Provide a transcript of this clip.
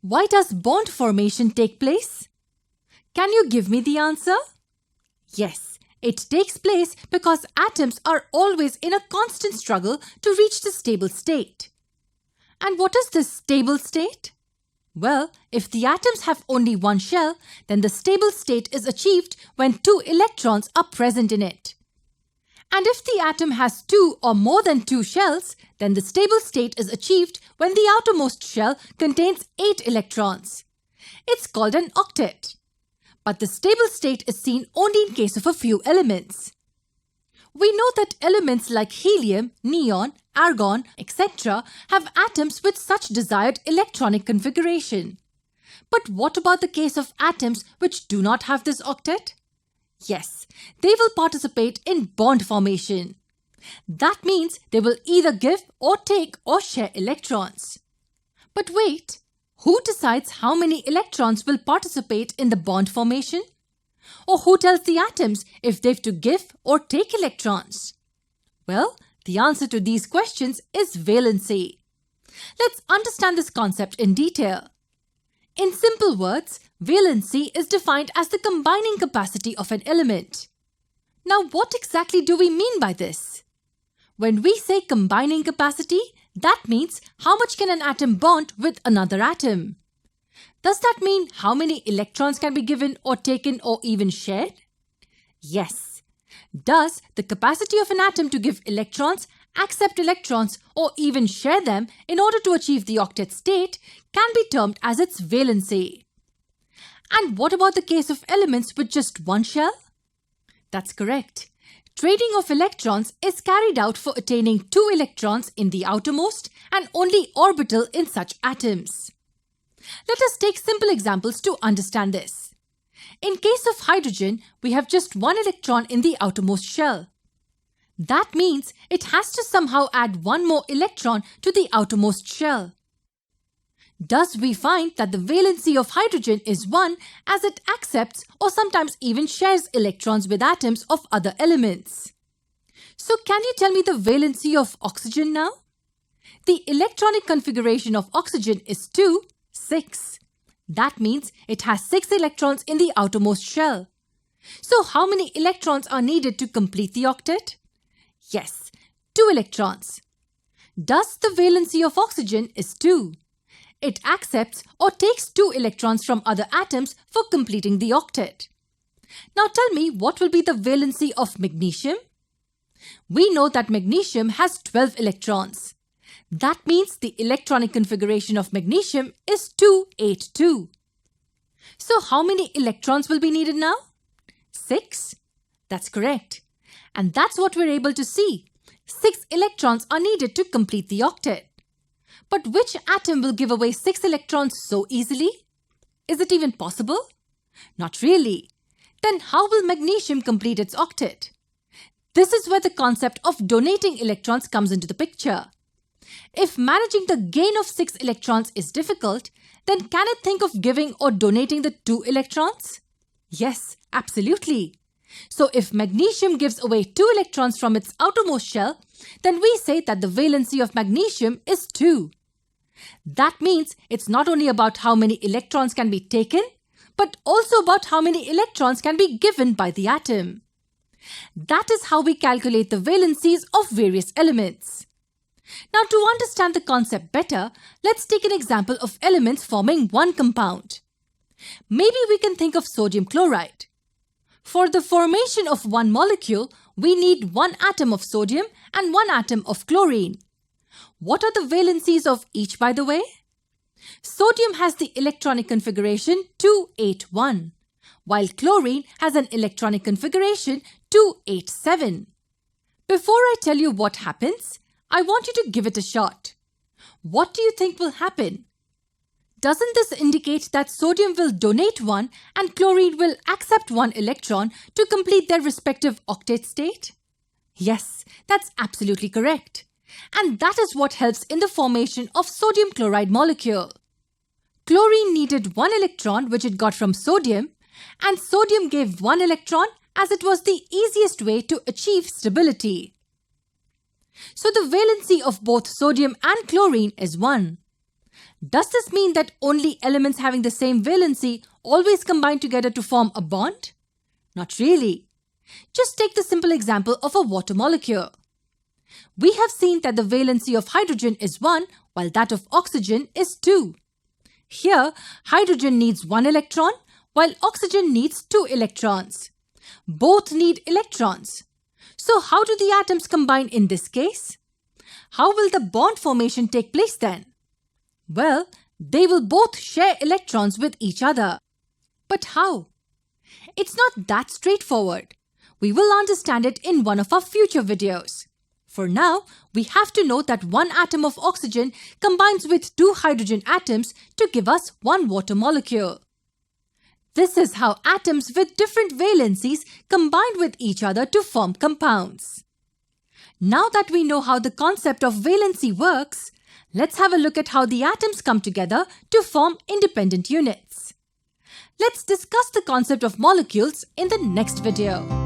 Why does bond formation take place? Can you give me the answer? Yes, it takes place because atoms are always in a constant struggle to reach the stable state. And what is this stable state? Well, if the atoms have only one shell, then the stable state is achieved when 2 electrons are present in it. And if the atom has 2 or more than 2 shells, then the stable state is achieved when the outermost shell contains 8 electrons. It's called an octet. But the stable state is seen only in case of a few elements. We know that elements like helium, neon, argon, etc. have atoms with such desired electronic configuration. But what about the case of atoms which do not have this octet? Yes, they will participate in bond formation. That means they will either give or take or share electrons. But wait, who decides how many electrons will participate in the bond formation? Or who tells the atoms if they've to give or take electrons? Well, the answer to these questions is valency. Let's understand this concept in detail. In simple words, valency is defined as the combining capacity of an element. Now, what exactly do we mean by this? When we say combining capacity, that means how much can an atom bond with another atom. Does that mean how many electrons can be given or taken or even shared? Yes. Does the capacity of an atom to give electrons, accept electrons, or even share them in order to achieve the octet state can be termed as its valency. And what about the case of elements with just one shell? That's correct. Trading of electrons is carried out for attaining 2 electrons in the outermost and only orbital in such atoms. Let us take simple examples to understand this. In case of hydrogen, we have just 1 electron in the outermost shell. That means it has to somehow add 1 more electron to the outermost shell. Thus, we find that the valency of hydrogen is 1 as it accepts or sometimes even shares electrons with atoms of other elements. So, can you tell me the valency of oxygen now? The electronic configuration of oxygen is 2, 6. That means it has 6 electrons in the outermost shell. So, how many electrons are needed to complete the octet? Yes, 2 electrons. Thus, the valency of oxygen is 2. It accepts or takes 2 electrons from other atoms for completing the octet. Now tell me, what will be the valency of magnesium? We know that magnesium has 12 electrons. That means the electronic configuration of magnesium is 282. So how many electrons will be needed now? 6. That's correct. And that's what we're able to see. 6 electrons are needed to complete the octet. But which atom will give away 6 electrons so easily? Is it even possible? Not really. Then how will magnesium complete its octet? This is where the concept of donating electrons comes into the picture. If managing the gain of 6 electrons is difficult, then can it think of giving or donating the 2 electrons? Yes, absolutely. So if magnesium gives away 2 electrons from its outermost shell, then we say that the valency of magnesium is 2. That means it's not only about how many electrons can be taken, but also about how many electrons can be given by the atom. That is how we calculate the valencies of various elements. Now, to understand the concept better, let's take an example of elements forming one compound. Maybe we can think of sodium chloride. For the formation of one molecule, we need 1 atom of sodium and 1 atom of chlorine. What are the valencies of each, by the way? Sodium has the electronic configuration 281, while chlorine has an electronic configuration 287. Before I tell you what happens, I want you to give it a shot. What do you think will happen? Doesn't this indicate that sodium will donate 1 and chlorine will accept 1 electron to complete their respective octet state? Yes, that's absolutely correct. And that is what helps in the formation of sodium chloride molecule. Chlorine needed 1 electron which it got from sodium, and sodium gave 1 electron as it was the easiest way to achieve stability. So the valency of both sodium and chlorine is 1. Does this mean that only elements having the same valency always combine together to form a bond? Not really. Just take the simple example of a water molecule. We have seen that the valency of hydrogen is 1 while that of oxygen is 2. Here, hydrogen needs 1 electron while oxygen needs 2 electrons. Both need electrons. So how do the atoms combine in this case? How will the bond formation take place then? Well, they will both share electrons with each other. But how? It's not that straightforward. We will understand it in one of our future videos. For now, we have to know that one atom of oxygen combines with 2 hydrogen atoms to give us 1 water molecule. This is how atoms with different valencies combine with each other to form compounds. Now that we know how the concept of valency works, let's have a look at how the atoms come together to form independent units. Let's discuss the concept of molecules in the next video.